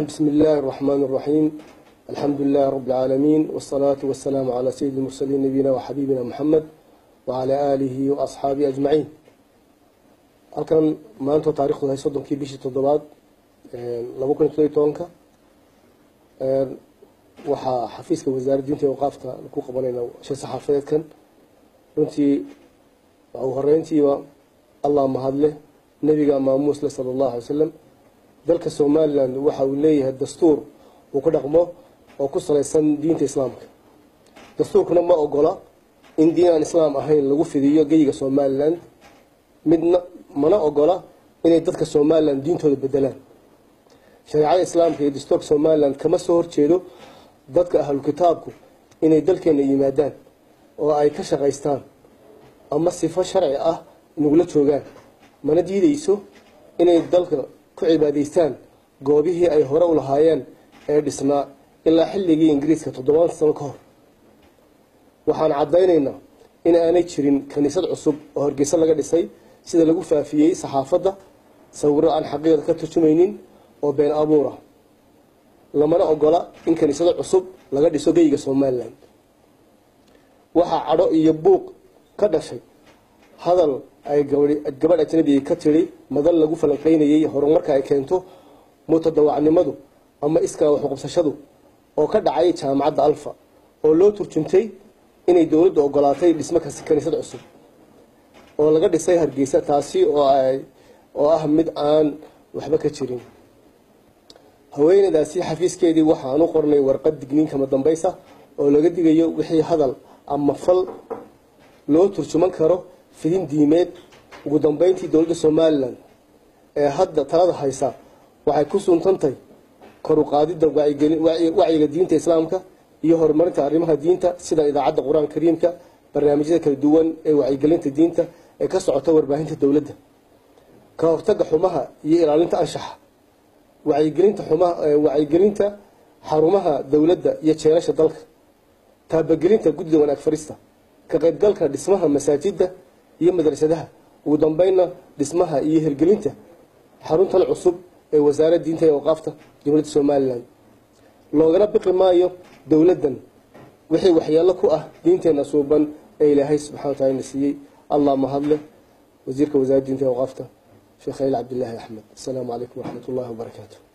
بسم الله الرحمن الرحيم. الحمد لله رب العالمين، والصلاة والسلام على سيد المرسلين نبينا وحبيبنا محمد وعلى آله وأصحابه أجمعين. halkan maanta taariikhdu hay 30kii bishii toddobaad 2012 waxaa xafiiska wasaaradda diinta iyo waqaafta ku qabanayna shir saxaafadeedkan. runtii ugu horeyntiiba allah mahadle nabiga maamuus sallallahu alayhi wasallam. dalka Soomaaliland waxa uu leeyahay dastuur uu ku dhaqmo oo ku saleysan diinta islaamka. dastuurkuna ma ogola in diin aan islaam ahayn lagu fidiyo geyga Soomaaliland, midna mana ogola inay dadka Soomaaliland diintooda bedelaan. shariicada islaamka iyo dastuurka Soomaaliland kama soo horjeedo dadka ahlul kitaabku inay dalkeena yimaadaan oo ay ka shaqeystaan ama sifo sharci ah inagula joogaan, mana diidayso inay dalka ku cibaadaystaan goobihii ay hore u lahaayeen ee dhisnaa ilaa xilligii Ingiriiska 7 sano ka hor. waxaan cadaynaynaa in aanay jirin kaniisad cusub oo Hargeysa laga dhisay sida lagu faafiyay saxaafadda sawirro aan xaqiiqada ka turjumaynin oo been abuur ah. lamana ogola in kaniisad cusub laga dhiso geyga Soomaaliland. waxaa cadho iyo buuq ka dhashay hadal ay gabadh ajnabi ka tiri madal lagu falanqeynayay horumarka ay keento mutadawacnimadu ama iskaa wax u qabsashadu oo ka dhacay jaamacadda Alfa oo loo turjuntay inay dawladdu ogolaatay dhismo kaniisad cusub oo laga dhisay Hargeysa, taasi oo ah mid aan waxba ka jirin. haweeneydaasi xafiiskeedii waxaan u qornay warqad digniin kama dambaysa oo laga digayo wixii hadal ama fal loo turjuman karo fidin diimeed. ugu dambeyntii dawladda Soomaaliland ee hadda talada haysa waxay ku suntantay kor u qaadida wacyiga diinta islaamka iyo horumarinta arrimaha diinta sida idaacadda Qur'aanka Kariimka, barnaamijyada kala duwan ee wacyigelinta diinta ee ka socota warbaahinta dawladda, ka hortagga xumaha iyo ilaalinta anshaxa, wacyigelinta xarumaha dawladda iyo jeelasha dalka, taabagelinta guddiga wanaag farista, ka qaybgalka dhismaha masaajidda iyo madrasadaha, ugu dambeynna dhismaha iyo hirgelinta xaruntan cusub ee wasaaradda diinta iyo waqaafta dowladda Soomaaliland. loogana biqi maayo dawladdan wixii waxyeello ku ah diinteena suuban ee Ilaahay subxaanahu wa ta'aala siiyay. allah mahadle wasiirka wasaaradda diinta iyo waqaafta Sheekh Abdullaahi Axmed. Assalaamu calaykum wa rahmatullaahi wa barakaatuh.